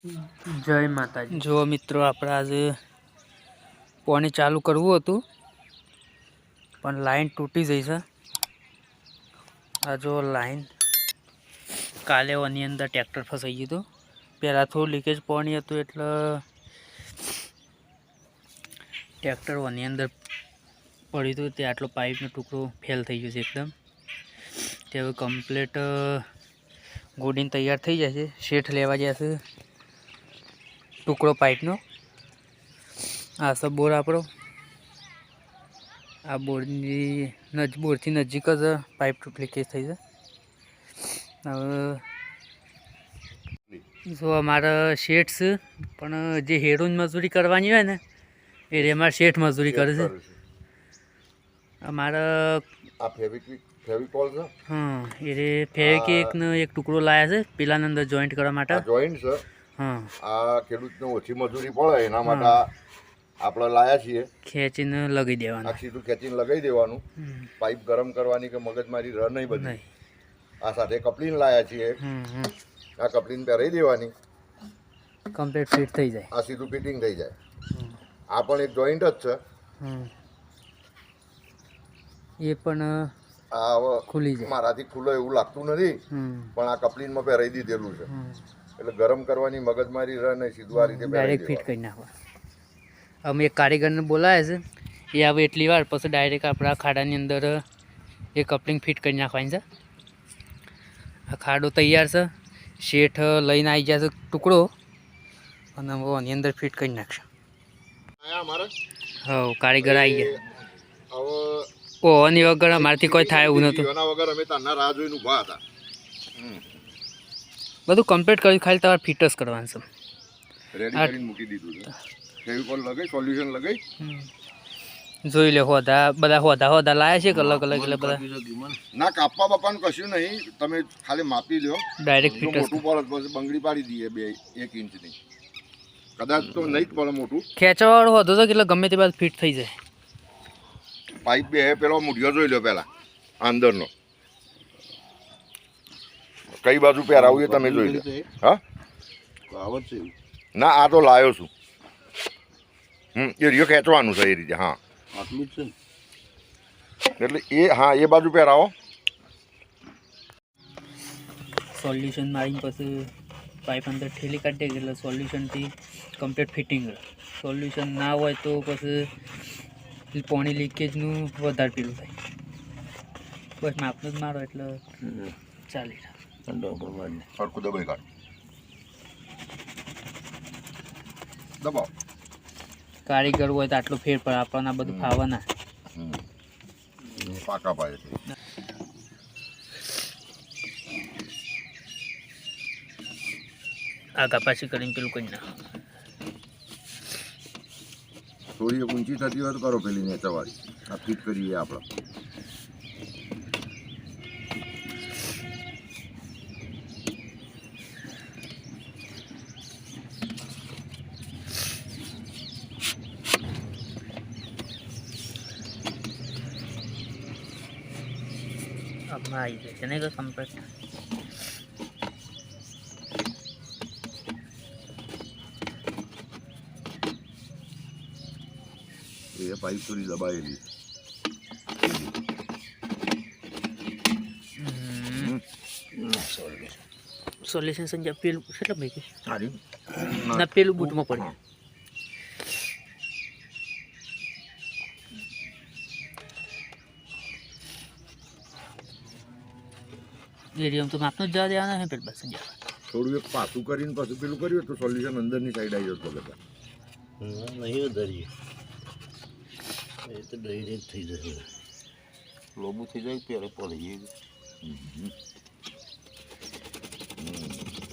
જય માતાજી। જો મિત્રો આપણે આજે પાણી ચાલુ કરવું હતું પણ લાઈન તૂટી ગઈ છે। આ જો લાઈન કાલે ઓની અંદર ટ્રેક્ટર ફસાઈ ગયું હતું। પહેલાં થોડું લીકેજ પાણી હતું એટલે ટ્રેક્ટર ઓની અંદર પડ્યું હતું તે આટલો પાઇપનો ટુકડો ફેલ થઈ ગયો છે એકદમ। તે હવે કમ્પ્લીટ ગોડીને તૈયાર થઈ જશે। શેઠ લેવા જશે ટુકડો પાઇપનો। આ सब બોર આપણો આ બોરની બોરથી નજીક જ પાઇપ લીકેજ થઈ છે। હવે જો અમારા શેઠ છે પણ જે હેરોન મજૂરી કરવાની હોય ને એ રે અમારા શેઠ મજૂરી કરે છે। અમારા આ ફેવિકોલ છે। હા એ રે ફેવિકનો એક ટુકડો લાયા છે પેલાની અંદર જોઈન્ટ કરવા માટે। જોઈન્ટ છે। હા આ ખેડૂતને ઓછી મજૂરી પડે એના માટે આપણે લાયા છીએ। ખેંચીને લગાવી દેવાનું। આ સીધું ખેંચીને લગાવી દેવાનું। પાઇપ ગરમ કરવાની કે મગજમારી રહ નહીં બધી। આ સાથે કપલીન લાયા છીએ। આ કપલીન પહેરાઈ દેવાની, કમ્પ્લીટ ફિટ થઈ જાય। આ સીધું ફિટિંગ થઈ જાય। આ પણ એક જોઈન્ટ જ છે। એ પણ આ હવે ખુલી જાય। મારાથી ખુલ્લો એવું લાગતું નથી પણ આ કપલીનમાં પહેરાઈ દીધેલું છે એટલે ગરમ કરવાની મગજમારી રહે નહીં, સીધું આ રીતે ડાયરેક્ટ ફિટ કરી નાખવા। અમે એક કારીગરને બોલાવ્યા છે, એ આવે એટલી વાર પછી ડાયરેક્ટ આપણા ખાડાની અંદર એ કપલિંગ ફિટ કરી નાખવાની છે। આ ખાડો તૈયાર છે, શેઠ લઈને આવી જશે ટુકડો અને હવે આની અંદર ફિટ કરી નાખશે। હા કારીગર આવી ગયા। હવે ઓની વગર અમારાથી કોઈ થાય એવું નહોતું। એના વગર અમે તારના રાહ જોઈને ઊભા હતા। બધું કમ્પ્લીટ કરી ખાલી તમારે ફિટ જ કરવાનું છે। રેડી કરીને મૂકી દીધું છે। ફેવિકોલ લગાઈ, સોલ્યુશન લગાઈ, જોઈ લે હોદા બધા હોદા લાયા છે અલગ અલગ એટલે બધા ના કાપવા બાપાનું કશું નહીં, તમે ખાલી માપી લો। ડાયરેક્ટ ફિટ મોટું પડે પછી બંગડી પાડી દઈએ 1 ઇંચની, કદાચ તો નહીં જ પડે મોટું। ખેંચવાવાળો હોતો તો એટલે ગમે તે બાદ ફિટ થઈ જાય। પાઇપ બે પેલો મૂઢિયો જોઈ લો પહેલા અંદરનો કઈ બાજુ પહેરાવું એ તમે જોઈ લો। હા ના આ તો લાયો છું। એ રીયો ખેંચવાનું છે એ રીતે। હા એટલે એ હા એ બાજુ પહેરાવો। સોલ્યુશન મારીને પછી પાઇપ અંદર ઠેલી કાઢી દે એટલે સોલ્યુશનથી કમ્પ્લીટ ફિટિંગ રહે। સોલ્યુશન ના હોય તો પછી પાણી લીકેજનું વધારે પેલું થાય। બસ માપનું જ મારો એટલે ચાલી રહે। સરખું દબાઈ કાઢ, દબાવ। કારીગર હોય તો આટલું ફેર પડે, આપણને બધું ફાવે ના। પાકા પાયે આગા પાછી કરીને પેલું કરી નાખો। થોડી ઊંચી થતી હોય તો કરો પેલી નેચાવાળી, આ ફિટ કરીએ આપણે। આમાં આવી જાય છે ને તો કમ્પ્લીટ। એ પાઇપ થોડી દબાયેલી સોલ્યુશન સંજય પેલું કેટલા ભાઈ સારી ના પેલું બૂટમાં પડ્યું। એરિયમ તો માપનો જ જવા દેવાના છે પેલું સંજય। થોડું એક પાછું કરીને પાછું પેલું કર્યું તો સોલ્યુશન અંદરની સાઈડ આવી જતો બધા નહીં ધરીએ એ તો ડાયરેક્ટ થઈ જશે, લોબુ થઈ જાય ત્યારે પડી જાય।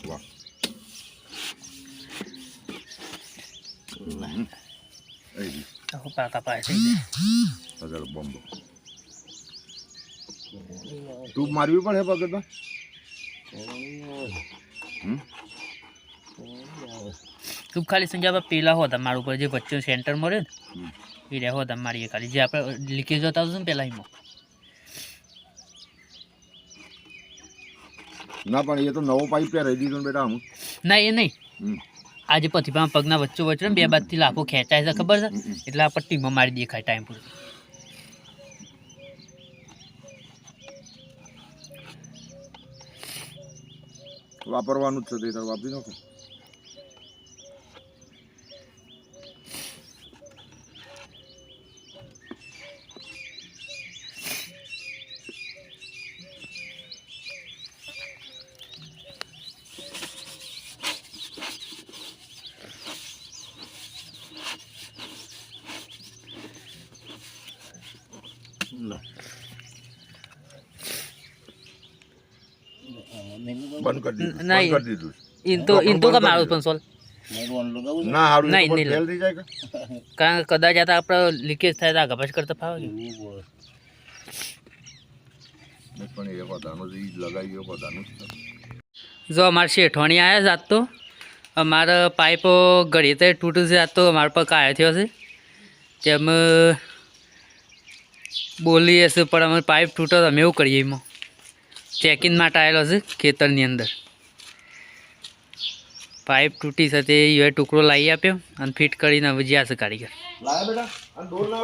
વાહ પાકા પાય થઈ જાય। બોમ્બ ટ્યુબ મારવી પડે પગમાં। તું ખાલી સંજય પેલા હોતા મારા ઉપર જે વચ્ચે સેન્ટર મળે ને એ રહ્યા હોતા મારીએ ખાલી જે આપણે લીકેજ જતા હતું ને પેલા એમાં। ના પણ એ તો નવો પાઇપ પહેરાવી દીધો ને બેટા। આમ ના એ નહીં, આજે પથીમાં પગના વચ્ચો વચ્ચે ને બે બાજુથી લાફો ખેંચાય છે ખબર છે એટલે આ પટ્ટીમાં મારી દેખાય ટાઈમ પૂરતું. વાપરવાનું જ છે તે તાર વાપરી નાખો. બંધ કરી દીધું. નહીં. બંધ કરી દીધું. ઇન તો કા મારું પણ સોલ ના હારું નહીં, તો નહીં. ફેલ થઈ જાય કે કારણ કે કદાચ આ તો આપણે લીકેજ થાય તો આ ગપાસ કરતા ફાવે કે? પણ એ બધાનું જ ઈ લગાવી ગયો બધાનું જ છે. જો અમારે શેઠવાણી આવ્યા જાત તો અમારે પાઇપ ઘડી તો તૂટ્યું છે આજ તો અમારા પર કાયો થયો છે તેમ બોલીએ છે પણ અમે પાઇપ તૂટો તો અમે એવું કરીએ એમાં ચેકિંગ માટે આવેલો છે ખેતરની અંદર પાઇપ તૂટી છે તે એ ટુકડો લાવી આપ્યો અને ફિટ કરીને હવે જ્યાં છે કારીગર લાયા બેટા આ ડોર ના